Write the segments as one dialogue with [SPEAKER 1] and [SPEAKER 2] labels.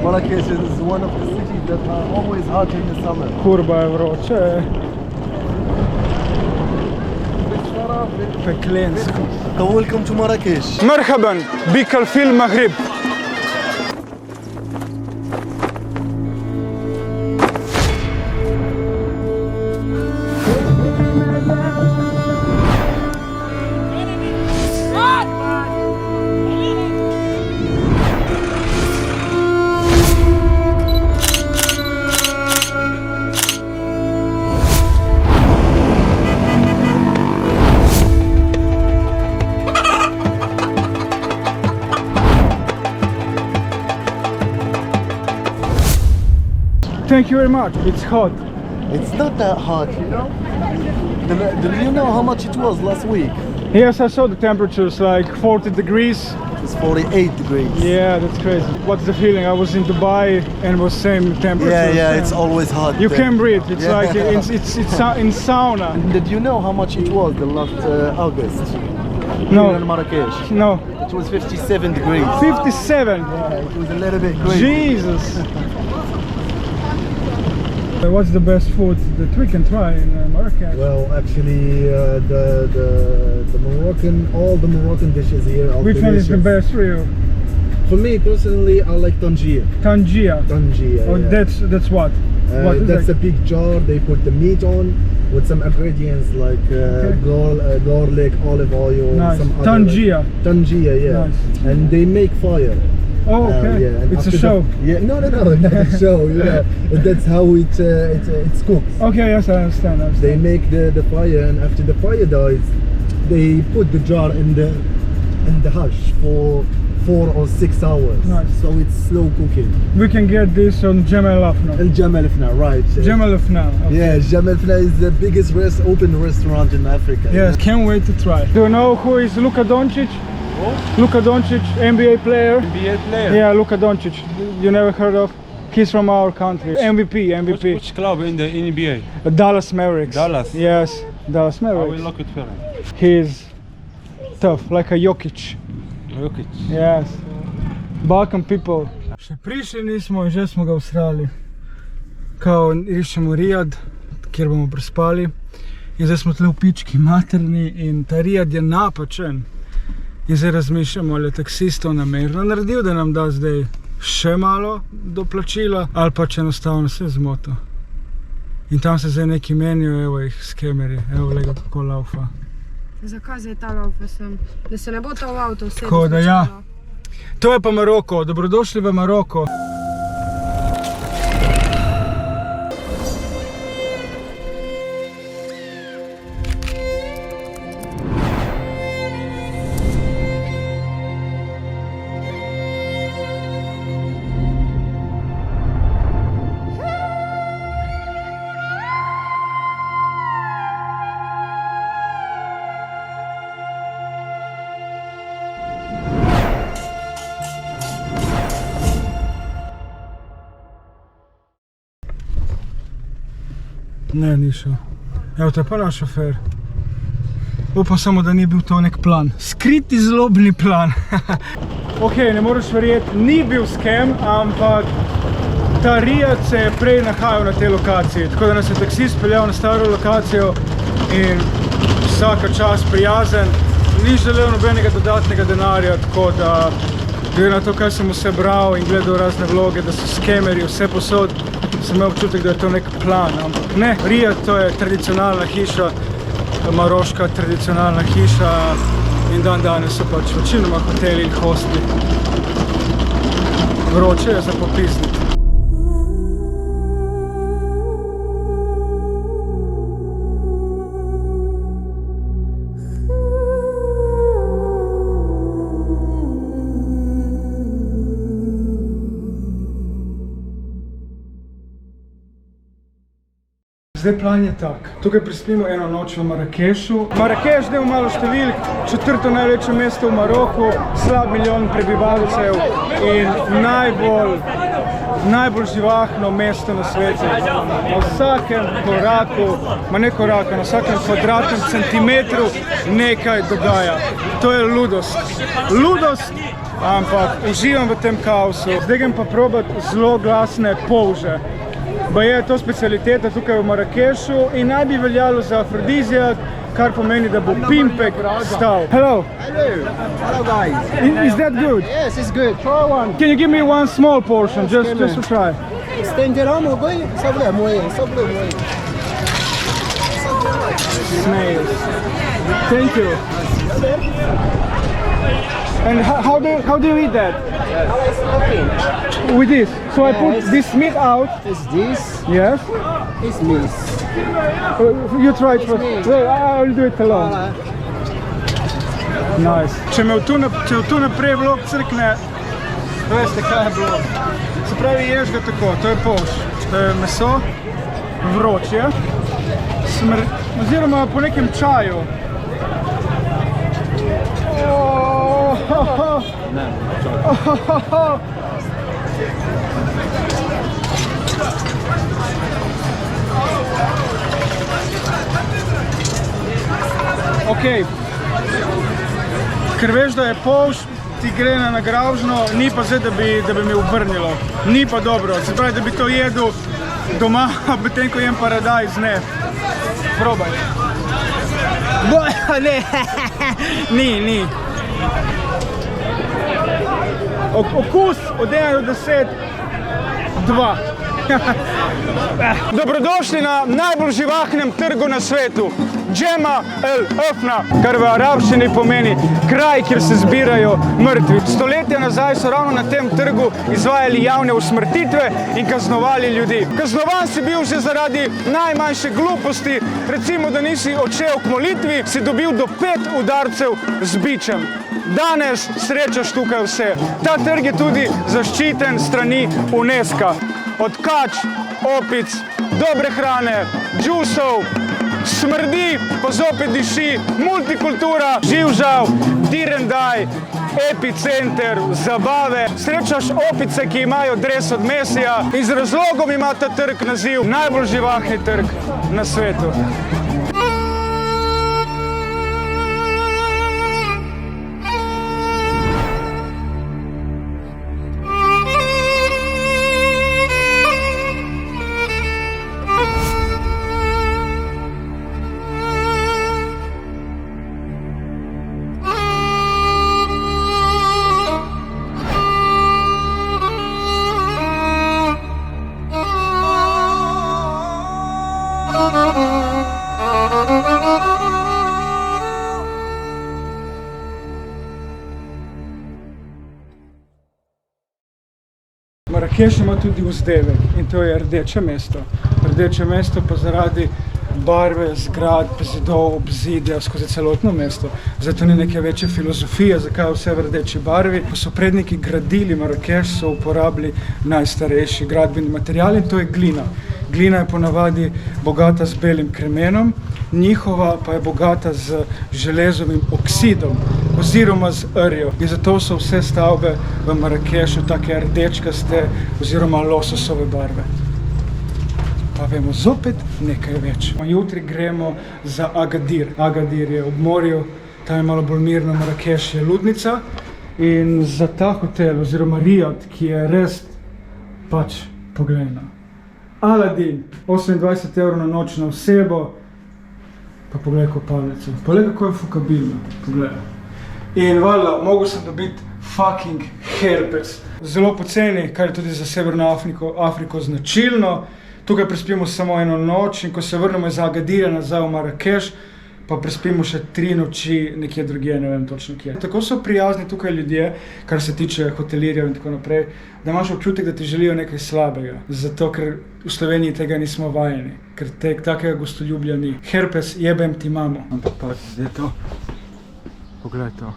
[SPEAKER 1] Marrakesh is one of the cities that are always hot in the summer.
[SPEAKER 2] Kurba je vroče. Peklensko.
[SPEAKER 1] So welcome to Marrakesh.
[SPEAKER 2] مرحبا بك في المغرب. Thank you very much. It's hot.
[SPEAKER 1] It's not that hot, you know? Do you know how much it was last week?
[SPEAKER 2] Yes, I saw the temperatures like 40 degrees.
[SPEAKER 1] It's 48 degrees.
[SPEAKER 2] Yeah, that's crazy. What's the feeling? I was in Dubai and was same temperature.
[SPEAKER 1] Yeah, it's always hot.
[SPEAKER 2] You
[SPEAKER 1] there.
[SPEAKER 2] can breathe. It's like it's in sauna.
[SPEAKER 1] Did you know how much it was the last August?
[SPEAKER 2] No.
[SPEAKER 1] Here in Marrakesh.
[SPEAKER 2] No.
[SPEAKER 1] It was 57 degrees.
[SPEAKER 2] 57.
[SPEAKER 1] Yeah, it was a little bit crazy.
[SPEAKER 2] Jesus. What's the best food that we can try in Marrakesh?
[SPEAKER 3] Well, actually, the Moroccan, all the Moroccan dishes here are
[SPEAKER 2] Which one is the best for you?
[SPEAKER 3] For me personally, I like tangier.
[SPEAKER 2] Tangier.
[SPEAKER 3] Tangier.
[SPEAKER 2] Oh,
[SPEAKER 3] yeah.
[SPEAKER 2] that's what? What is
[SPEAKER 3] that's
[SPEAKER 2] it?
[SPEAKER 3] a big jar. They put the meat on with some ingredients like garlic, olive oil,
[SPEAKER 2] Nice.
[SPEAKER 3] some other.
[SPEAKER 2] Tangier.
[SPEAKER 3] Tangier, yeah.
[SPEAKER 2] Nice.
[SPEAKER 3] And they make fire.
[SPEAKER 2] Oh, okay.
[SPEAKER 3] Yeah, and
[SPEAKER 2] It's a
[SPEAKER 3] after
[SPEAKER 2] show.
[SPEAKER 3] Yeah, no, not a show. You know, that's how it's cooked.
[SPEAKER 2] Okay, yes, I understand.
[SPEAKER 3] They make the fire, and after the fire dies, they put the jar in the hush for 4 or 6 hours.
[SPEAKER 2] Nice.
[SPEAKER 3] So it's slow cooking.
[SPEAKER 2] We can get this on Jamal Afna.
[SPEAKER 3] And Jamal Afna, right?
[SPEAKER 2] Jamal Afna. Okay.
[SPEAKER 3] Yeah, Jamal Afna is the biggest open restaurant in Africa.
[SPEAKER 2] Yes, can't wait to try. Do you know who is Luka Doncic?
[SPEAKER 4] Who?
[SPEAKER 2] Luka Doncic, NBA player.
[SPEAKER 4] NBA player?
[SPEAKER 2] Yeah, Luka Doncic. You never heard of? He's from our country. MVP.
[SPEAKER 4] Which club in the NBA?
[SPEAKER 2] Dallas Mavericks.
[SPEAKER 4] Dallas?
[SPEAKER 2] Yes, Dallas
[SPEAKER 4] I will
[SPEAKER 2] Mavericks.
[SPEAKER 4] look it for him.
[SPEAKER 2] He's tough, like a Jokic.
[SPEAKER 4] Jokic.
[SPEAKER 2] Yes. Balkan people. Še prišli nismo in že smo ga usrali. Kao iščemo Rijad, kjer bomo prespali. In zdaj smo tle v pički materni in ta Rijad je napačen. In zdaj razmišljamo, ali je taksistov namerno naredil, da nam da zdaj še malo do plačila, ali pa če enostavno se zmoto. In tam se zdaj neki menijo, evo jih skemerji, evo gleda kako laufa.
[SPEAKER 5] Zakaj zdaj ta laufa sem? Da se ne bo ta v avto vse
[SPEAKER 2] Tako da ja. To je pa Maroko, dobrodošli v Maroko. Ne, ni šel. Evo, to je pa naš šofer. Upam samo, da ni bil to nek plan. Skriti zlobni plan. Ok, ne moreš verjeti, ni bil skem, ampak ta Rijad se je prej nahajal na tej lokaciji. Tako da nas je taksist peljal na staro lokacijo in vsaka čas prijazen. Ni želel nobenega dodatnega denarja, tako da glede na to, kaj sem vse bral in gledal razne vloge, da so skemerji vse posod, sem imel občutek, da je to nek plan, ampak ne. Rijad, to je tradicionalna hiša, maroška tradicionalna hiša in dan danes so pač večinoma hoteli in hostli. Vroče je za popizniti. Zdaj plan je tak. Tukaj prispimo eno noč v Marrakešu. Marrakeš, dajmo malo številk, 4. največje mesto v Maroku, slab milijon prebivalcev in najbolj živahno mesto na svetu. Na vsakem koraku, na vsakem kvadratnem centimetru nekaj dogaja. To je ludost. Ludost ampak uživam v tem kaosu. Zdaj grem pa probati zelo glasne polže. Je to specialiteta tukaj v Marakešu in naj bi veljalo za afrodizijak, kar pomeni, da bo pimpek stal. Hello.
[SPEAKER 3] Hello guys.
[SPEAKER 2] Is that good?
[SPEAKER 3] Yes, it's good.
[SPEAKER 2] Try one. Can you give me one small portion, just to try?
[SPEAKER 3] Stenderamo voi, sabremo, sabremo.
[SPEAKER 2] Snails. Thank you. And how do you eat that? With this. So I put this meat out.
[SPEAKER 3] Is this?
[SPEAKER 2] Yes.
[SPEAKER 3] It's meat.
[SPEAKER 2] You try it first. Well, I'll do it alone. Nice. Če me tu naprej vlog crkne, veste kaj je bilo. Se pravi, ješ ga tako, to je polž. To je meso, vroče, oziroma po nekem čaju. Ok, ker veš, da je polž, ti gre na nagravžno, ni pa zdaj, da bi mi obrnilo. Ni pa dobro, se pravi, da bi to jedel doma, potem ko jem paradajz, ne. Probaj. Ne, ni. Okus od 1 do 10, 2. Dobrodošli na najbolj živahnem trgu na svetu, Džema el Öfna, kar v arabščini pomeni kraj, kjer se zbirajo mrtvi. Stoletja nazaj so ravno na tem trgu izvajali javne usmrtitve in kaznovali ljudi. Kaznovan si bil že zaradi najmanjše gluposti, recimo, da nisi odšel k molitvi, si dobil do 5 udarcev z bičem. Danes srečaš tukaj vse. Ta trg je tudi zaščiten strani UNESCO. Od kač, opic, dobre hrane, džusov, smrdi, pa zopet diši, multikultura, živžav, direndaj, epicenter, zabave. Srečaš opice, ki imajo dres od Mesija in z razlogom ima ta trg naziv najbolj živahni trg na svetu. Marakeš ima tudi vzdevek in to je Rdeče mesto. Rdeče mesto pa zaradi barve, zgradb, zidov, obzidja skozi celotno mesto. Zato ni neke večje filozofije, zakaj vse v rdeči barvi. Ko so predniki gradili Marakeš, so uporabili najstarejši gradbeni material in to je glina. Glina je ponavadi bogata z belim kremenom, njihova pa je bogata z železovim oksidom oziroma z rjo. In zato so vse stavbe v Marakešu take rdečkaste oziroma lososove barve. Pa vemo zopet nekaj več. Jutri gremo za Agadir. Agadir je ob morju, tam je malo bolj mirno, Marakeš je ludnica. In za ta hotel oziroma Rijad, ki je res pač poglejno. Aladin, 28 € na noč na osebo, pa pogledaj kopalnico. Pogledaj, kako je fukabilno, pogledaj. In valjda, mogel sem dobiti fucking herpes. Zelo poceni, kar je tudi za Severno Afriko značilno. Tukaj prespimo samo eno noč in ko se vrnemo iz Agadira nazaj v Marakeš, pa prespimo še 3 noči nekje drugje, ne vem točno kje. Tako so prijazni tukaj ljudje, kar se tiče hotelirjev in tako naprej, da imaš občutek, da ti želijo nekaj slabega. Zato, ker v Sloveniji tega nismo vajeni, ker takega gostoljubja ni. Herpes, jebem ti mamo. Ampak pa zdaj to. Poglej to.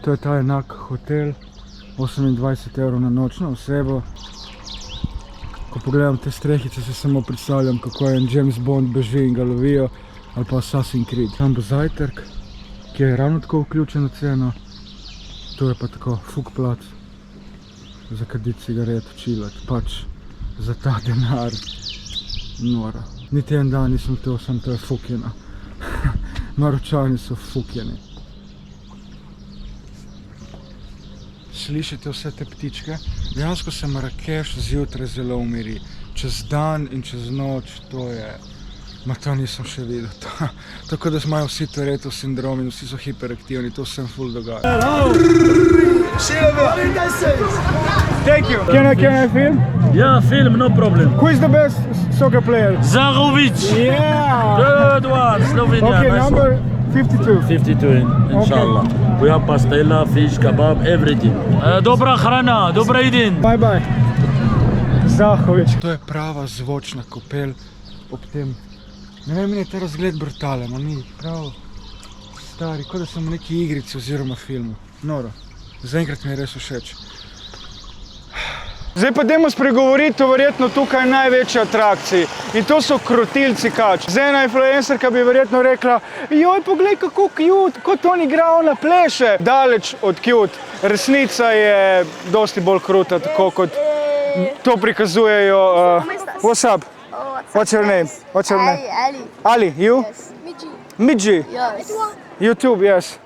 [SPEAKER 2] To je ta enak hotel, 28 € na noč na osebo. Ko pogledam te strehice, se samo predstavljam, kako je en James Bond beži in ga lovijo, ali pa Assassin's Creed. Tam bo zajtrk, ki je ravno tako vključen v ceno. To je pa tako fuk plac. Za kaditi cigaret, čilat, pač za ta denar. Nora. Niti en dan nisem to, sem to je fukjena. Maročani so fukjeni. slišite vse te ptičke. Dejansko se Marakeš zjutraj zelo umiri. Čez dan in čez noč, to je... to nisem še videl. Tako da imajo vsi Tourette sindrom in vsi so hiperaktivni, to se jim ful dogaja. Thank you. Can I film?
[SPEAKER 6] Yeah, film, no problem.
[SPEAKER 2] Who is the best soccer player?
[SPEAKER 6] Zagovic.
[SPEAKER 2] Yeah!
[SPEAKER 6] Good one, Slovenia.
[SPEAKER 2] Okay,
[SPEAKER 6] nice
[SPEAKER 2] number
[SPEAKER 6] one.
[SPEAKER 2] 52.
[SPEAKER 6] 52, inshallah. We have pastella, fish, kebab, everything. Dobra hrana, dobra jedin.
[SPEAKER 2] Bye bye. Zahovič. To je prava zvočna kopel ob tem. Ne vem, meni je ta razgled brutalen, ni prav stari, kot da sem v neki igrici oziroma filmu. Noro. Zaenkrat mi je res všeč. Zdaj pa dajmo spregovoriti o verjetno tukaj največji atrakciji. In to so krotilci kač. Zdaj ena influencerka bi verjetno rekla, joj, poglej kako cute, kot on igra, ona pleše. Daleč od cute. Resnica je dosti bolj kruta, tako kot to prikazujejo. What's up? What's your name? What's your name?
[SPEAKER 7] Ali.
[SPEAKER 2] Ali, you?
[SPEAKER 7] Yes. Midji.
[SPEAKER 2] Midji?
[SPEAKER 7] Yes.
[SPEAKER 2] YouTube, yes.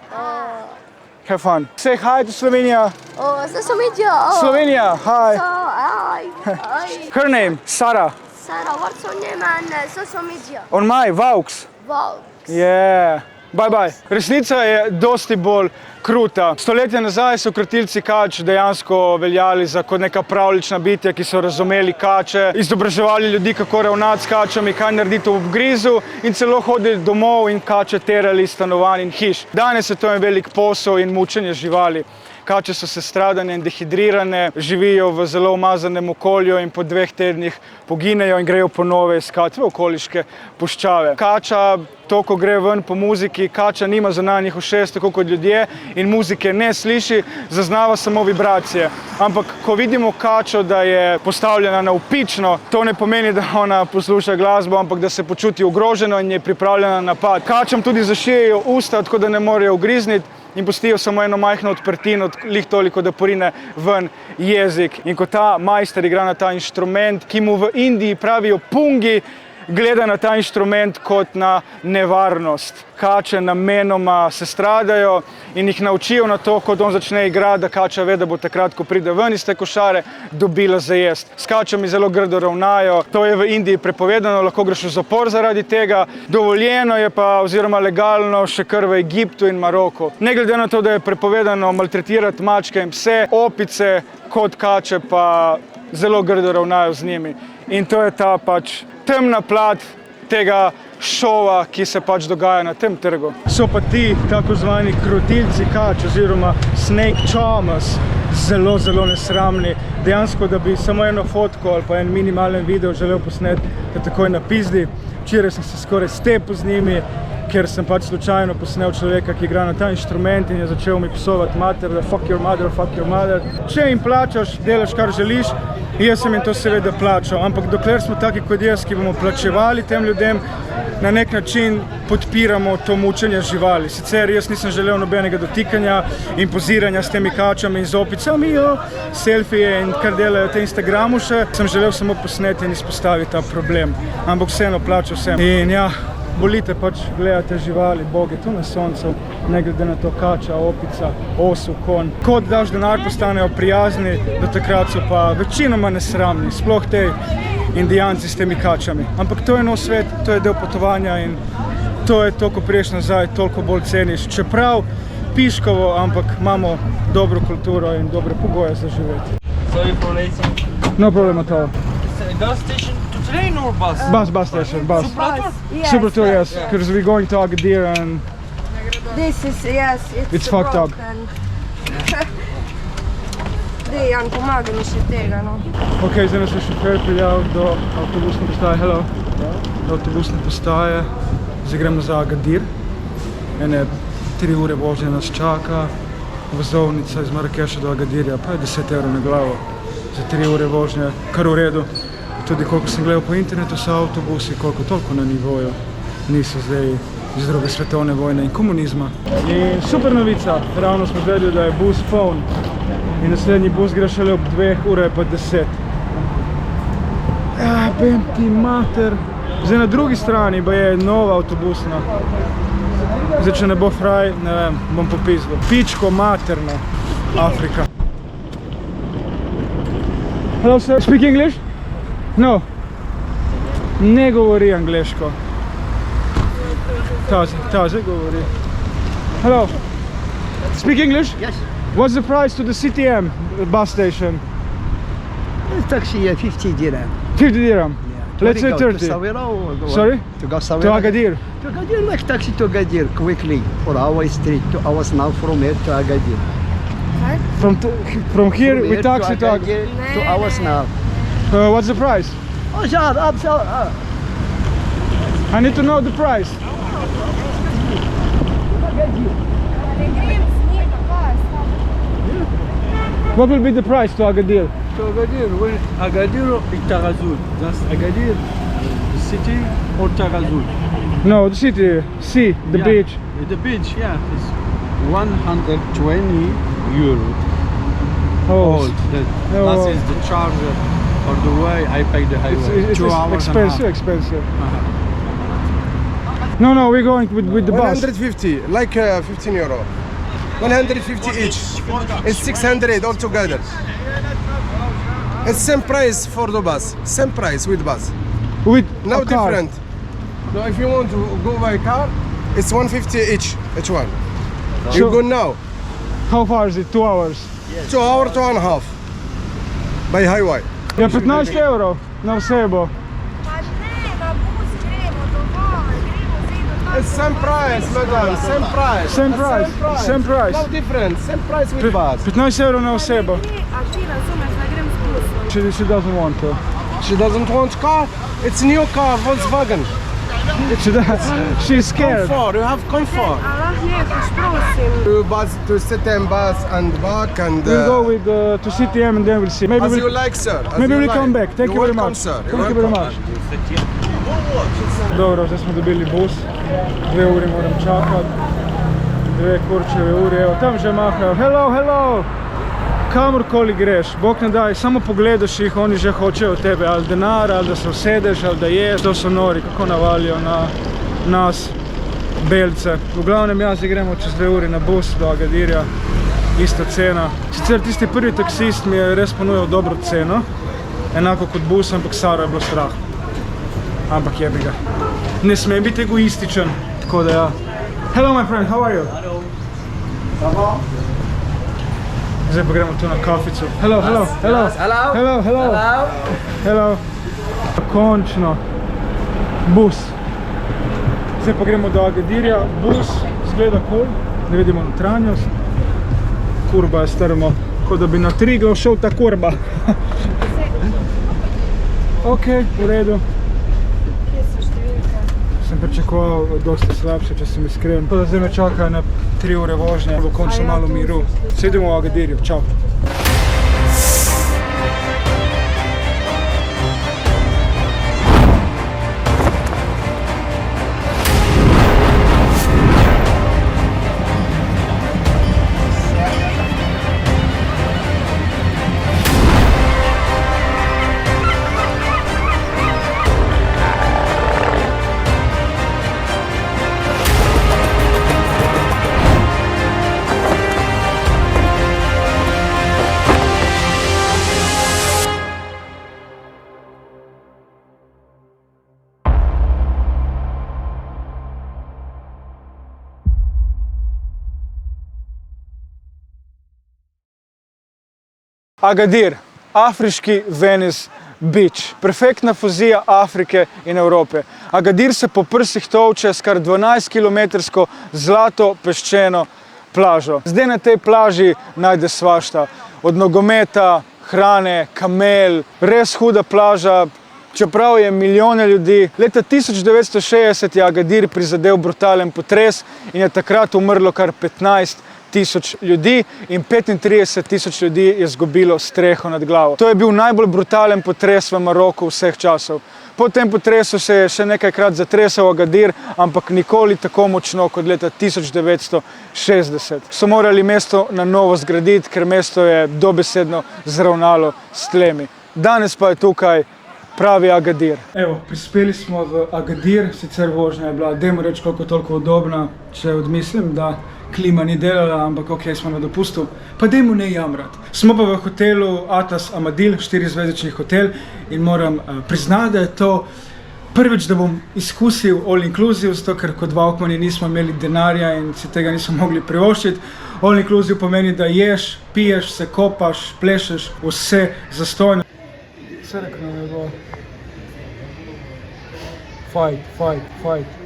[SPEAKER 2] Have fun. Say hi to Slovenia.
[SPEAKER 7] Oh, is this a media? Oh.
[SPEAKER 2] Slovenia, hi.
[SPEAKER 7] Hi. Hi.
[SPEAKER 2] Her name, Sara.
[SPEAKER 7] Sarah, what's your name and social media?
[SPEAKER 2] On my, Vaux.
[SPEAKER 7] Wow.
[SPEAKER 2] Yeah. Bye bye. Resnica je dosti bolj kruta. Stoletja nazaj so krotilci kač dejansko veljali za kot neka pravlična bitja, ki so razumeli kače, izobraževali ljudi, kako ravnati s kačami, kaj narediti v obgrizu in celo hodili domov in kače terali iz stanovanj in hiš. Danes je to en velik posel in mučenje živali. Kače so sestradane in dehidrirane, živijo v zelo umazanem okolju in po 2 tednih poginejo in grejo po nove iskati v okoliške puščave. Kača toliko gre ven po muziki, kača nima zunanjih ušes, tako kot ljudje, in muzike ne sliši, zaznava samo vibracije. Ampak ko vidimo kačo, da je postavljena na vpično, to ne pomeni, da ona posluša glasbo, ampak da se počuti ogroženo in je pripravljena na napad. Kačam tudi zašijejo usta, tako da ne morejo ugrizniti, in pustijo samo eno majhno odprtino, lih toliko, da porine ven jezik. In ko ta majster igra na ta inštrument, ki mu v Indiji pravijo pungi, gleda na ta inštrument kot na nevarnost. Kače namenoma se stradajo in jih naučijo na to, ko on začne igrati, da kača ve, da bo takrat, ko pride ven iz te košare, dobila za jest. S kačami zelo grdo ravnajo, to je v Indiji prepovedano, lahko greš v zapor zaradi tega, dovoljeno je pa oziroma legalno še kar v Egiptu in Maroku. Ne glede na to, da je prepovedano maltretirati mačke in pse, opice kot kače pa zelo grdo ravnajo z njimi. In to je ta pač temna plat tega šova, ki se pač dogaja na tem trgu. So pa ti tako zvani krotilci kač oziroma snake charmers zelo, zelo nesramni. Dejansko, da bi samo eno fotko ali pa en minimalen video želel posneti, da takoj napizdi. Včeraj sem se skoraj stepil z njimi, ker sem pač slučajno posnel človeka, ki igra na ta inštrument in je začel mi psovati mater, da fuck your mother, fuck your mother. Če jim plačaš, delaš kar želiš, jaz sem jim to seveda plačal, ampak dokler smo taki kot jaz, ki bomo plačevali tem ljudem, na nek način podpiramo to mučenje živali. Sicer jaz nisem želel nobenega dotikanja in poziranja s temi kačami in z opicami, selfije in kar delajo te Instagramu še, sem želel samo posneti in izpostaviti ta problem. Ampak vseeno plačal sem. In ja, bolite pač gledate živali, boge, tu na soncu, ne glede na to kača, opica, osel, konj. Kot daš denar, postanejo prijazni, do takrat so pa večinoma nesramni, sploh te Indijanci s temi kačami. Ampak to je nov svet, to je del potovanja in to je to, ko priješ nazaj, toliko bolj ceniš. Čeprav piškovo, ampak imamo dobro kulturo in dobre pogoje za živeti.
[SPEAKER 6] Sorry for later.
[SPEAKER 2] No problem at all.
[SPEAKER 6] Gas station to train or bus?
[SPEAKER 2] Bus station, bus.
[SPEAKER 5] Yes.
[SPEAKER 2] Super tour, yes, because we're going to Agadir and
[SPEAKER 5] This is, yes,
[SPEAKER 2] It's fucked up.
[SPEAKER 5] Dejan, pomaga mi še tega, no.
[SPEAKER 2] Ok, zdaj nas je šofer priljal do avtobusne postaje, hello. Do avtobusne postaje, zdaj gremo za Agadir. Ene 3 ure vožnje nas čaka, vozovnica iz Marakeša do Agadirja, pa je 10 € na glavo za 3 ure vožnje, kar v redu. Tudi koliko sem gledal po internetu so avtobusi, koliko toliko na nivoju, niso zdaj iz druge svetovne vojne in komunizma. In super novica, ravno smo vedeli, da je bus poln. In naslednji bus gre šele ob 2 ure pa 10. Ja, bem ti mater. Zdaj na drugi strani pa je nova avtobusna. Zdaj, če ne bo fraj, ne vem, bom popizdil. Pičko materno, Afrika. Hello sir, speak English? No. Ne govori angleško. Taze govori. Hello. Speak English?
[SPEAKER 8] Yes.
[SPEAKER 2] What's the price to the CTM bus station?
[SPEAKER 8] Taxi 50 dirham.
[SPEAKER 2] 50 dirham. Let's say 30. Sorry?
[SPEAKER 8] To go Sawira.
[SPEAKER 2] To Agadir.
[SPEAKER 8] To Agadir, like taxi to Agadir quickly. 4 hours straight. 2 hours now from here to Agadir.
[SPEAKER 2] From here we taxi to Agadir.
[SPEAKER 8] Agadir. 2 hours now.
[SPEAKER 2] What's the price?
[SPEAKER 8] Oh, shut up, shut up.
[SPEAKER 2] I need to know the price. What will be the price to Agadir?
[SPEAKER 4] To Agadir, Agadir or Taghazout? Just Agadir, the city or Taghazout?
[SPEAKER 2] No, the city, sea, the
[SPEAKER 4] Yeah.
[SPEAKER 2] beach.
[SPEAKER 4] The beach, yeah, it's 120 euro.
[SPEAKER 2] Oh,
[SPEAKER 4] That is the charge for the way I pay the highway.
[SPEAKER 2] it's
[SPEAKER 4] 2 hours
[SPEAKER 2] expensive,
[SPEAKER 4] and
[SPEAKER 2] expensive. No, we're going with the bus.
[SPEAKER 9] 150, like 15 euro. 150 each. It's 600 altogether. It's same price for the bus. Same price with bus.
[SPEAKER 2] With
[SPEAKER 9] No
[SPEAKER 2] a car.
[SPEAKER 9] different. No, if you want to go by car, it's 150 each one. You
[SPEAKER 2] So-
[SPEAKER 9] go now.
[SPEAKER 2] How far is it? 2 hours.
[SPEAKER 9] 2 hours, 2.5 by highway.
[SPEAKER 2] Ja, 15 euro na osebo.
[SPEAKER 9] It's same price, madam. Same price.
[SPEAKER 2] Same price, same price.
[SPEAKER 9] No different. Same price with bus.
[SPEAKER 2] 15 euro na osebo.
[SPEAKER 5] A ti razumeš, da grem s busom.
[SPEAKER 2] She doesn't want to.
[SPEAKER 9] She doesn't want car. It's new car, Volkswagen.
[SPEAKER 2] She's scared.
[SPEAKER 9] Comfort. You have comfort.
[SPEAKER 5] A lahko nehaš, prosim.
[SPEAKER 9] To bus, to sit in bus and back and.
[SPEAKER 2] We'll go with to CTM and then we'll see. Maybe
[SPEAKER 9] As you
[SPEAKER 2] we'll,
[SPEAKER 9] like, sir. As
[SPEAKER 2] maybe
[SPEAKER 9] you
[SPEAKER 2] we'll
[SPEAKER 9] like.
[SPEAKER 2] come back. Thank you very
[SPEAKER 9] Welcome,
[SPEAKER 2] much.
[SPEAKER 9] sir.
[SPEAKER 2] Thank you very much. Dobro, zdaj smo dobili bus. 2 uri moram čakati. 2 kurčeve ure, evo tam že mahajo. Hello, hello! Kamorkoli greš, Bog ne daj, samo pogledaš jih, oni že hočejo od tebe ali denar, ali da se usedeš, ali da ješ. To so nori, kako navalijo na nas, belce. V glavnem jaz gremo čez 2 uri na bus do Agadirja, ista cena. Sicer tisti prvi taksist mi je res ponujal dobro ceno, enako kot bus, ampak Saro je bilo strah. Ampak jebi ga. Ne smem biti egoističen, tako da ja. Hello my friend, how are you? Hello. Zdaj pa gremo tu na kafico. Hello, hello, hello. Hello. Hello, hello. Hello. Končno. Bus. Zdaj pa gremo do Agadirja. Bus zgleda cool, da vidimo notranjost. Kurba je strmo, kot da bi na Triglav šel ta kurba. Ok, v redu. Sem pričakoval dosti slabše, če sem iskren. Tako da zdaj me čaka na 3 ure vožnje, bo končno malo miru. Sedimo v Agadirju, čau. Agadir, afriški Venice Beach. Perfektna fuzija Afrike in Evrope. Agadir se po prsih tolče s kar 12-kilometrsko zlato peščeno plažo. Zdaj na tej plaži najde svašta. Od nogometa, hrane, kamel, res huda plaža, čeprav je milijone ljudi. Leta 1960 je Agadir prizadel brutalen potres in je takrat umrlo kar 15.000 ljudi in 35.000 ljudi je izgubilo streho nad glavo. To je bil najbolj brutalen potres v Maroku vseh časov. Po tem potresu se je še nekajkrat zatresel Agadir, ampak nikoli tako močno kot leta 1960. So morali mesto na novo zgraditi, ker mesto je dobesedno zravnalo s tlemi. Danes pa je tukaj pravi Agadir. Evo, prispeli smo v Agadir, sicer vožnja je bila, dajmo reči, koliko toliko udobna, če odmislim, da klima ni delala, ampak ok, smo na dopustu. Pa dajmo ne jamrati. Smo pa v hotelu Atlas Amadil, 4-zvezdični hotel in moram priznati, da je to prvič, da bom izkusil all inclusive, zato ker kot Valkmani nismo imeli denarja in si tega nismo mogli privoščiti. All inclusive pomeni, da ješ, piješ, se kopaš, plešeš, vse zastojno. Crkno ne bo. Fight, fight, fight.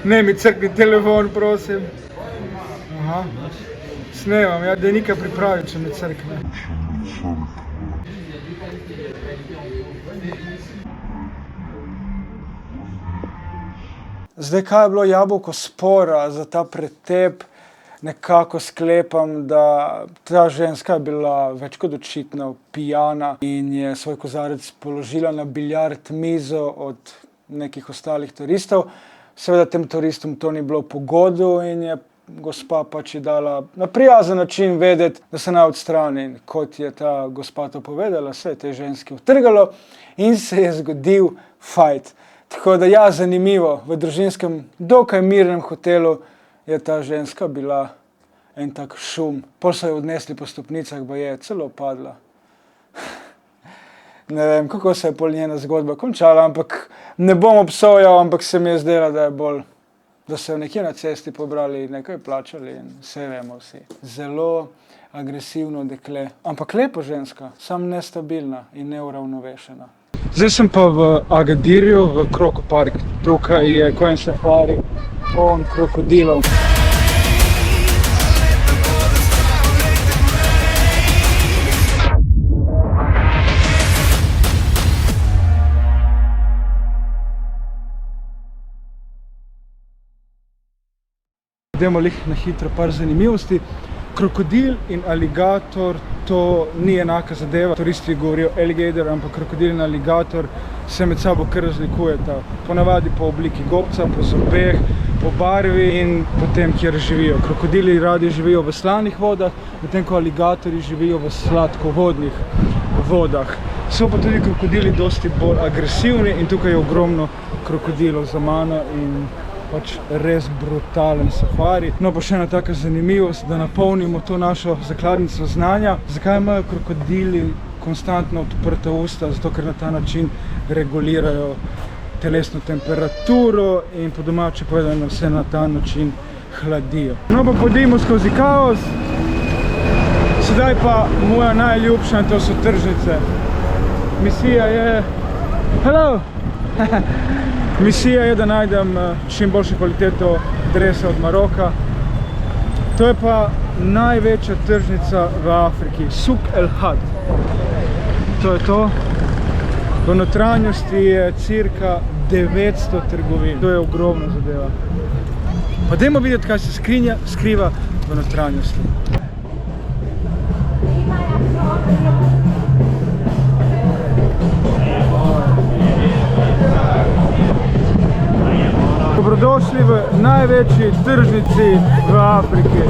[SPEAKER 2] Ne mi crkni telefon, prosim. Aha. Snemam, ja, da je nekaj pripravi, če me crkne. Zdaj, kaj je bilo jabolko spora za ta pretep, nekako sklepam, da ta ženska je bila več kot očitno pijana in je svoj kozarec položila na biljard mizo od nekih ostalih turistov. Seveda tem turistom to ni bilo po godu in je gospa pač ji dala na prijazen način vedeti, da se naj odstrani. Kot je ta gospa to povedala, se je tej ženski utrgalo in se je zgodil fajt. Tako da ja, zanimivo, v družinskem, dokaj mirnem hotelu je ta ženska bila en tak šum. Pol so jo odnesli po stopnicah, ba je celo padla. Ne vem, kako se je pol njena zgodba končala, ampak ne bom obsojal, ampak se mi je zdela, da je bolj, da so nekje na cesti pobrali, nekaj plačali in vse vemo vsi. Zelo agresivno dekle, ampak lepo ženska, sam nestabilna in neuravnovešena. Zdaj sem pa v Agadirju, v Kroko Park. Tukaj je Koen Safari, poln krokodilov. Dajmo lih na hitro par zanimivosti. Krokodil in aligator, to ni enaka zadeva. Turisti govorijo alligator, ampak krokodil in aligator se med sabo kar razlikujeta. Ponavadi po obliki gobca, po zobeh, po barvi in po tem, kjer živijo. Krokodili radi živijo v slanih vodah, medtem ko aligatorji živijo v sladkovodnih vodah. So pa tudi krokodili dosti bolj agresivni in tukaj je ogromno krokodilov za mano in pač res brutalen safari. No pa še ena taka zanimivost, da napolnimo to našo zakladnico znanja. Zakaj imajo krokodili konstantno odprta usta? Zato, ker na ta način regulirajo telesno temperaturo in po domače povedano se na ta način hladijo. No pa pojdimo skozi kaos. Sedaj pa moja najljubša, to so tržnice. Misija je... Hello! Misija je, da najdem čim boljšo kvaliteto dresa od Maroka. To je pa največja tržnica v Afriki, Souk El Had. To je to. V notranjosti je cirka 900 trgovin. To je ogromna zadeva. Pa dajmo videti, kaj se skriva v notranjosti. Dobrodošli v največji tržnici v Afriki.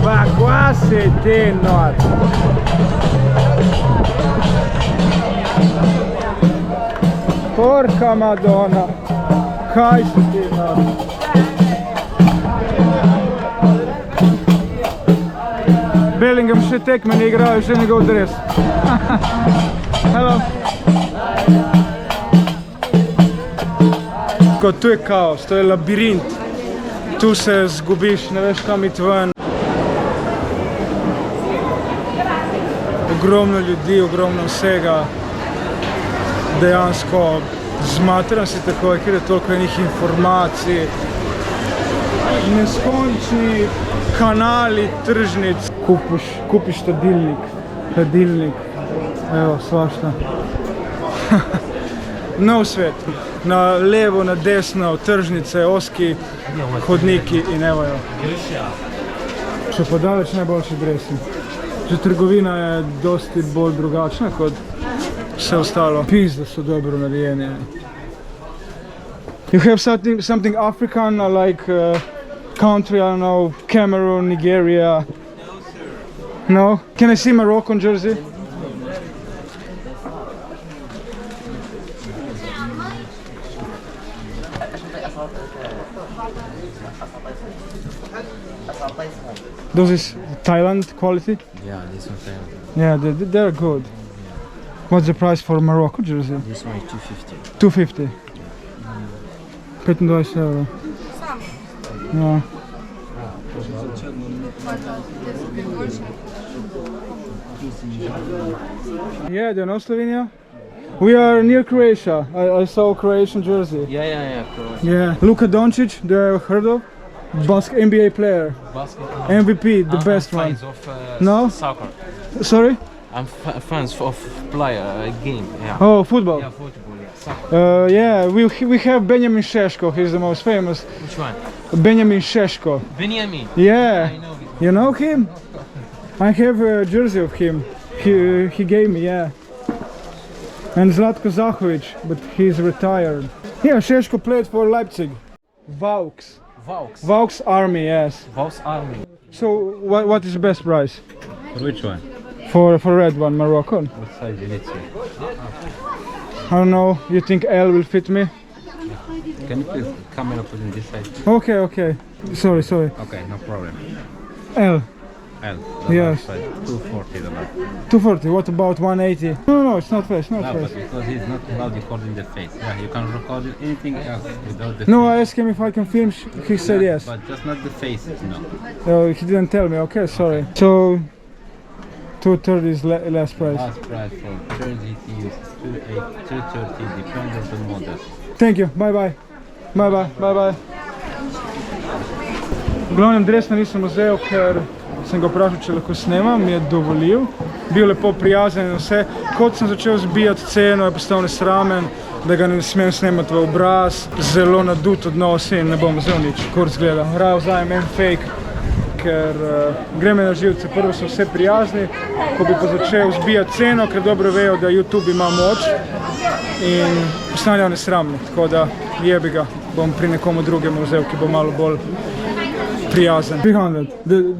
[SPEAKER 2] Pa qua si ti nor? Porca Madonna, kaj si ti nor? Bellingham še tekme ne igrajo, še njegov dres. Hello. Tu je kaos, to je labirint. Tu se zgubiš, ne veš kam iti ven. Ogromno ljudi, ogromno vsega. Dejansko zmatram se takoj, ker je toliko enih informacij. Neskončni kanali tržnic. Kupiš hladilnik, evo, svašta. Nov svet. Na levo, na desno, tržnice, oski hodniki in evo jo. Še podaleč najboljši dresi. Že trgovina je dosti bolj drugačna kot vse ostalo. Pizda so dobro narejeni. You have something African, like country, I don't know, Cameroon, Nigeria? No? Can I see Moroccan jersey? Those is Thailand quality?
[SPEAKER 10] Yeah, this one Thailand.
[SPEAKER 2] Yeah, they're good. What's the price for Morocco jersey?
[SPEAKER 10] This one is 250.
[SPEAKER 2] 250. 25 euro. Yeah. Yeah, do you know Slovenia? We are near Croatia. I saw a Croatian jersey.
[SPEAKER 10] Yeah, correct.
[SPEAKER 2] Yeah. Luka Doncic, do you heard of? NBA player.
[SPEAKER 10] Basketball.
[SPEAKER 2] MVP, the best one.
[SPEAKER 10] Fans of
[SPEAKER 2] No?
[SPEAKER 10] soccer.
[SPEAKER 2] Sorry?
[SPEAKER 10] I'm fans of player game. Yeah.
[SPEAKER 2] Oh, football.
[SPEAKER 10] Yeah, football. Yeah. Soccer.
[SPEAKER 2] Yeah, we have Benjamin Šeško. He's the most famous.
[SPEAKER 10] Which one?
[SPEAKER 2] Benjamin Šeško.
[SPEAKER 10] Benjamin.
[SPEAKER 2] Yeah.
[SPEAKER 10] I know him.
[SPEAKER 2] You know him? I have a jersey of him. He gave me, yeah. And Zlatko Zahovic, but he's retired. Yeah, Šeško played for Leipzig. Vaux. Vaux Army, yes.
[SPEAKER 10] Vaux Army.
[SPEAKER 2] So what is the best price?
[SPEAKER 10] Which one?
[SPEAKER 2] For red one, Moroccan.
[SPEAKER 10] What size you need to?
[SPEAKER 2] I don't know, you think L will fit me?
[SPEAKER 10] Can you please come and put in this side?
[SPEAKER 2] Okay. Sorry.
[SPEAKER 10] Okay, no problem.
[SPEAKER 2] L.
[SPEAKER 10] L.
[SPEAKER 2] Yes.
[SPEAKER 10] $240.
[SPEAKER 2] 240, what about 180? No, it's not face,
[SPEAKER 10] No, but because he's not allowed recording the face. Yeah, you can record anything else without the
[SPEAKER 2] No,
[SPEAKER 10] face.
[SPEAKER 2] I asked him if I can film, he said yes.
[SPEAKER 10] But just not the face, no.
[SPEAKER 2] He didn't tell me, okay, sorry. So, 230 is last price.
[SPEAKER 10] Last price for 30 is 230, depends on the model.
[SPEAKER 2] Thank you, bye. V glavnem dresno nisem vzel, ker sem ga vprašal, če lahko snemam, mi je dovolil. Bil lepo prijazen in vse. Kot sem začel zbijati ceno, je postal nesramen, da ga ne smem snemati v obraz. Zelo nadut odnos in ne bom vzel nič, kurc gleda. Raje vzajem en fake, ker gre me na živce. Prvo so vse prijazni, ko bi pa začel zbijati ceno, ker dobro vejo, da YouTube ima moč in postanejo nesramni. Tako da jebi ga, bom pri nekomu drugemu vzel, ki bo malo bolj prijazen. 300.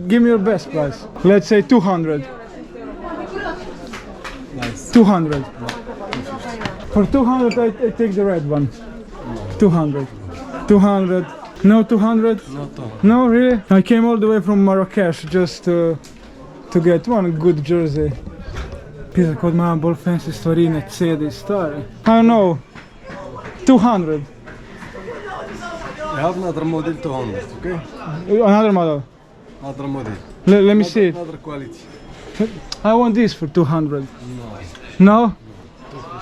[SPEAKER 2] Give me your best price. Let's say 200.
[SPEAKER 10] Nice.
[SPEAKER 2] 200. For 200 I take the red one. 200. 200. No 200? No, really? I came all the way from Marrakesh just to get one good jersey. Pisa, kot imam bolj fancy stvari, ne cedi, stari. I don't know. 200.
[SPEAKER 9] I have another model 200, okay?
[SPEAKER 2] Another model.
[SPEAKER 9] Another model.
[SPEAKER 2] Let me see it.
[SPEAKER 9] Another quality.
[SPEAKER 2] I want this for 200. No?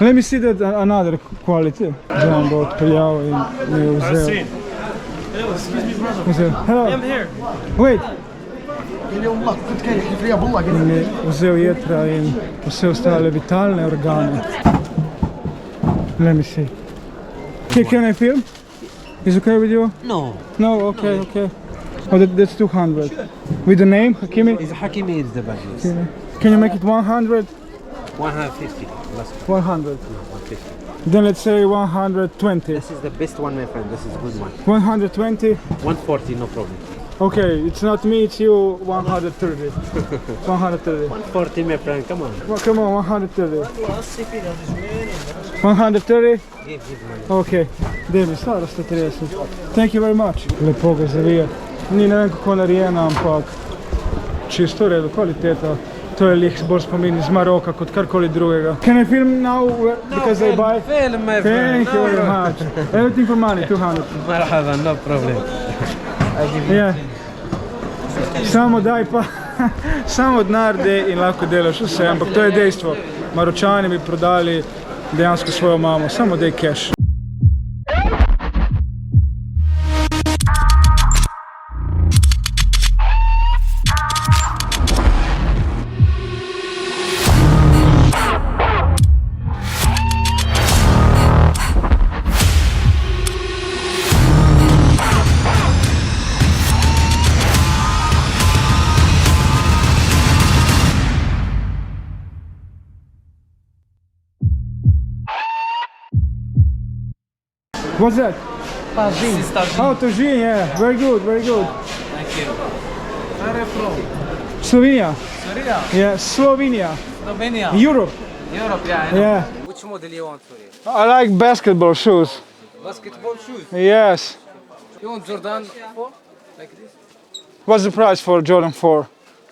[SPEAKER 2] Let me see that another quality. Znam ga odpeljal in mi je vzel. Hello. I'm here. Wait. In mi je vzel jetra in vse ostale vitalne organe. Let me see. Can I film? Is okay with you?
[SPEAKER 10] No.
[SPEAKER 2] No, okay. Oh, that's 200. With the name, Hakimi?
[SPEAKER 10] It's Hakimi is the best.
[SPEAKER 2] Can you make it 100?
[SPEAKER 10] 150.
[SPEAKER 2] 100. Then let's say 120.
[SPEAKER 10] This is the best one, my friend. This is good one.
[SPEAKER 2] 120.
[SPEAKER 10] 140, no problem.
[SPEAKER 2] Okay, it's not me, it's you. 130. 130.
[SPEAKER 10] 140, my friend. Come on.
[SPEAKER 2] Well, come on, 130. 130?
[SPEAKER 10] Give money.
[SPEAKER 2] Okay. Daj mi, staro 130. Thank you very much. Lepo ga zavija. Ni ne vem kako narejena, ampak čisto v redu, kvaliteta. To je lih bolj spomin iz Maroka kot karkoli drugega. Can I film now because I buy?
[SPEAKER 10] Film, my friend.
[SPEAKER 2] Thank you very much. Everything for money, 200.
[SPEAKER 10] Marhaba, no problem.
[SPEAKER 2] Yeah. Samo daj pa, samo denar dej in lahko delaš vse, ampak to je dejstvo. Maročani bi prodali dejansko svojo mamo, samo dej cash. What's that? Oh, tagine, yeah. Very good, very good.
[SPEAKER 10] Thank you. Where are you from?
[SPEAKER 2] Slovenia.
[SPEAKER 10] Korea?
[SPEAKER 2] Yeah, Slovenia.
[SPEAKER 10] Slovenia?
[SPEAKER 2] Europe.
[SPEAKER 10] Europe, yeah, I know.
[SPEAKER 2] Yeah.
[SPEAKER 10] Which model you want for it?
[SPEAKER 2] I like basketball shoes.
[SPEAKER 10] Basketball shoes?
[SPEAKER 2] Yes.
[SPEAKER 10] You want Jordan 4? Like this?
[SPEAKER 2] What's the price for Jordan 4?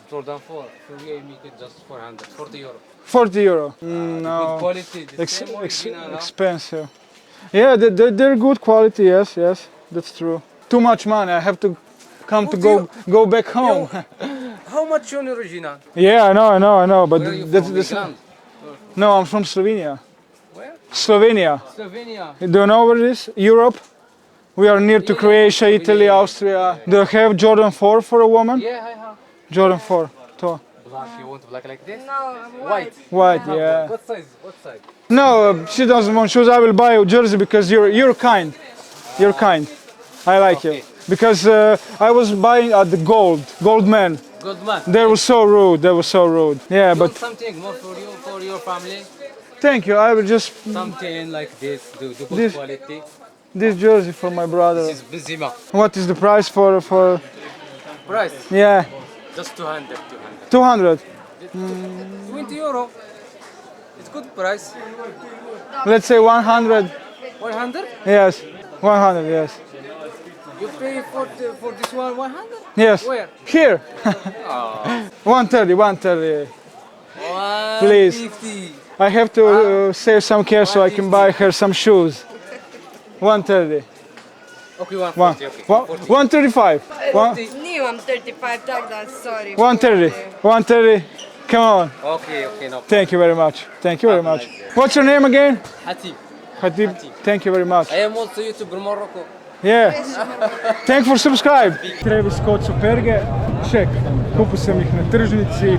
[SPEAKER 10] Jordan 4. So we make it just 400. 40 euro.
[SPEAKER 2] 40 euro.
[SPEAKER 10] Good
[SPEAKER 2] No.
[SPEAKER 10] quality. The same original, huh?
[SPEAKER 2] Expensive. Yeah, they're good quality, yes, that's true. Too much money, I have to come to go back home.
[SPEAKER 10] How much on original?
[SPEAKER 2] Yeah, I know, but
[SPEAKER 10] Where are you
[SPEAKER 2] that's,
[SPEAKER 10] from?
[SPEAKER 2] that's
[SPEAKER 10] England?
[SPEAKER 2] no, I'm from Slovenia.
[SPEAKER 10] Where?
[SPEAKER 2] Slovenia.
[SPEAKER 10] Slovenia.
[SPEAKER 2] Do you know where it is? Europe. We are near to Croatia, Italy, Austria. Do you have Jordan 4 for a woman?
[SPEAKER 10] Yeah, I have.
[SPEAKER 2] Jordan 4. To.
[SPEAKER 10] Black, you want black like this?
[SPEAKER 5] No, I'm
[SPEAKER 10] White.
[SPEAKER 2] White, yeah.
[SPEAKER 10] What size? What size?
[SPEAKER 2] No, she doesn't want shoes. I will buy a jersey because you're kind. You're kind. I like you. Because I was buying at the Goldman.
[SPEAKER 10] Good man.
[SPEAKER 2] They were so rude. Yeah,
[SPEAKER 10] You
[SPEAKER 2] but
[SPEAKER 10] want something more for you, for your family?
[SPEAKER 2] thank you. I will just
[SPEAKER 10] Something like this, the good
[SPEAKER 2] This-
[SPEAKER 10] quality.
[SPEAKER 2] this jersey for my brother.
[SPEAKER 10] This is Benzema.
[SPEAKER 2] What is the price for?
[SPEAKER 10] Price?
[SPEAKER 2] Yeah,
[SPEAKER 10] Just 200, 200.
[SPEAKER 2] 200.
[SPEAKER 10] 20 euro. It's good price.
[SPEAKER 2] Let's say 100.
[SPEAKER 10] 100?
[SPEAKER 2] Yes, 100. Yes,
[SPEAKER 10] You pay for this one 100?
[SPEAKER 2] yes.
[SPEAKER 10] Where?
[SPEAKER 2] Here. 130. 130. Please.
[SPEAKER 10] 150.
[SPEAKER 2] I have to save some cash so I can buy her some shoes. 130.
[SPEAKER 10] Okay, 140. Okay.
[SPEAKER 2] 135.
[SPEAKER 5] Nimam 35, tak da, sorry.
[SPEAKER 2] 130. 130. Come on.
[SPEAKER 10] Okay, no.
[SPEAKER 2] Thank you very much. Thank you very much. What's your name again?
[SPEAKER 10] Hatib.
[SPEAKER 2] Hatib. Thank you very much.
[SPEAKER 10] I am also YouTuber Morocco.
[SPEAKER 2] Yeah. Thank for subscribe. Travis Scott superge. Ček. Kupil sem jih na tržnici.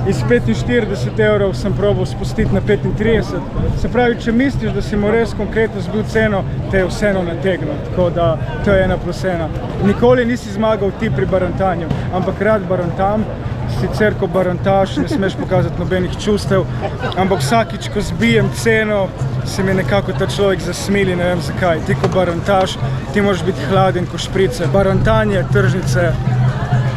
[SPEAKER 2] Iz 45 evrov sem probal spustiti na 35. Se pravi, če misliš, da si mu res konkretno zbil ceno, te je vseeno nategnil. Tako da to je 1+1. Nikoli nisi zmagal ti pri barantanju, ampak rad barantam. Sicer, ko barantaš, ne smeš pokazati nobenih čustev, ampak vsakič, ko zbijem ceno, se mi nekako ta človek zasmili, ne vem zakaj. Ti, ko barantaš, ti moraš biti hladen ko šprice. Barantanje, tržnice,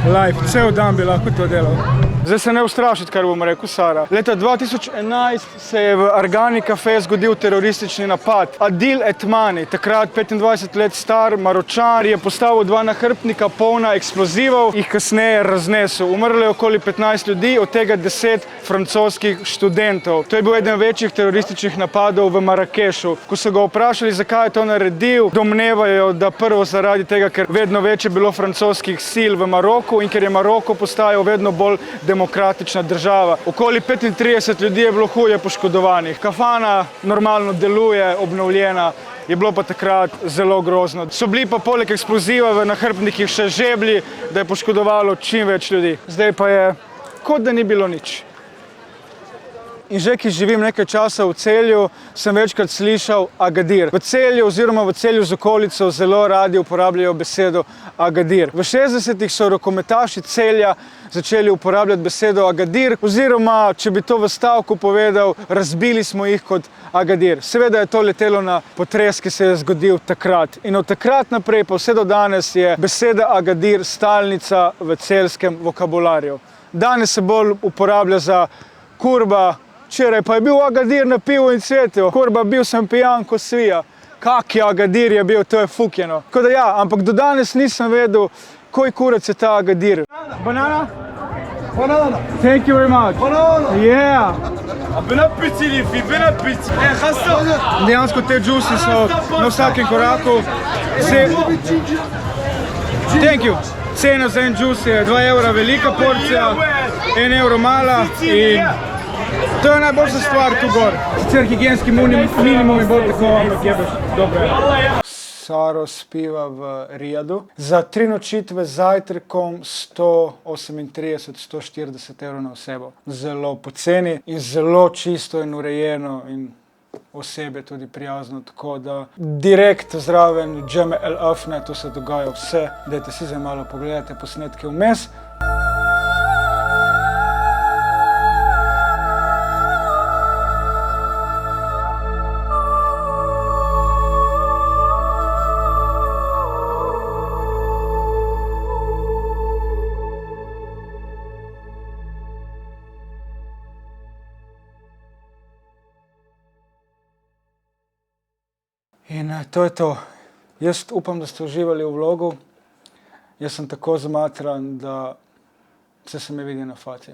[SPEAKER 2] life, cel dan bi lahko to delal. Zdaj se ne ustrašiti, kar bom rekel, Sara. Leta 2011 se je v Argani Cafe zgodil teroristični napad. Adil Etmani, takrat 25 let star Maročan, je postavil 2 nahrbtnika polna eksplozivov, jih kasneje raznesel. Umrlo je okoli 15 ljudi, od tega 10 francoskih študentov. To je bil eden večjih terorističnih napadov v Marakešu. Ko so ga vprašali, zakaj je to naredil, domnevajo, da prvo zaradi tega, ker vedno več je bilo francoskih sil v Maroku in ker je Maroko postajal vedno bolj demokratična država. Okoli 35 ljudi je bilo huje poškodovanih. Kafana normalno deluje, obnovljena, je bilo pa takrat zelo grozno. So bili pa poleg eksploziva v nahrbtnikih še žeblji, da je poškodovalo čim več ljudi. Zdaj pa je, kot da ni bilo nič. In že, ki živim nekaj časa v Celju, sem večkrat slišal Agadir. V Celju oziroma v Celju z okolico zelo radi uporabljajo besedo Agadir. V 60-ih so rokometaši Celja začeli uporabljati besedo Agadir, oziroma, če bi to v stavku povedal, razbili smo jih kot Agadir. Seveda je to letelo na potres, ki se je zgodil takrat. In od takrat naprej pa vse do danes je beseda Agadir stalnica v celjskem vokabularju. Danes se bolj uporablja za kurba, včeraj pa je bil Agadir na pivu in cvetu. Kurba, bil sem pijan ko svija. Kaki Agadir je bil, to je fukjeno. Tako da ja, ampak do danes nisem vedel, koj kurac je ta Agadir. Banana?
[SPEAKER 3] Banana.
[SPEAKER 2] Thank you very much.
[SPEAKER 3] Banana.
[SPEAKER 2] Yeah.
[SPEAKER 6] Bon appétit les filles, bon appétit.
[SPEAKER 2] Dejansko te džusi so na vsakem koraku. Thank you. Cena za en džus je 2 evra velika porcija, 1 evro mala in to je najboljša stvar tu gor. Sicer higijenski minimum je bolj tako, ampak jebeš, dobro je. Saro spiva v Rijadu. Za 3 nočitve z zajtrkom 138–140 evrov na osebo. Zelo poceni in zelo čisto in urejeno in osebje tudi prijazno, tako da direkt zraven Džeme El Afne, to se dogaja vse. Dajte si zdaj malo pogledate posnetke vmes. In to je to. Jaz upam, da ste uživali v vlogu. Jaz sem tako zmatran, da se mi vidi na faci.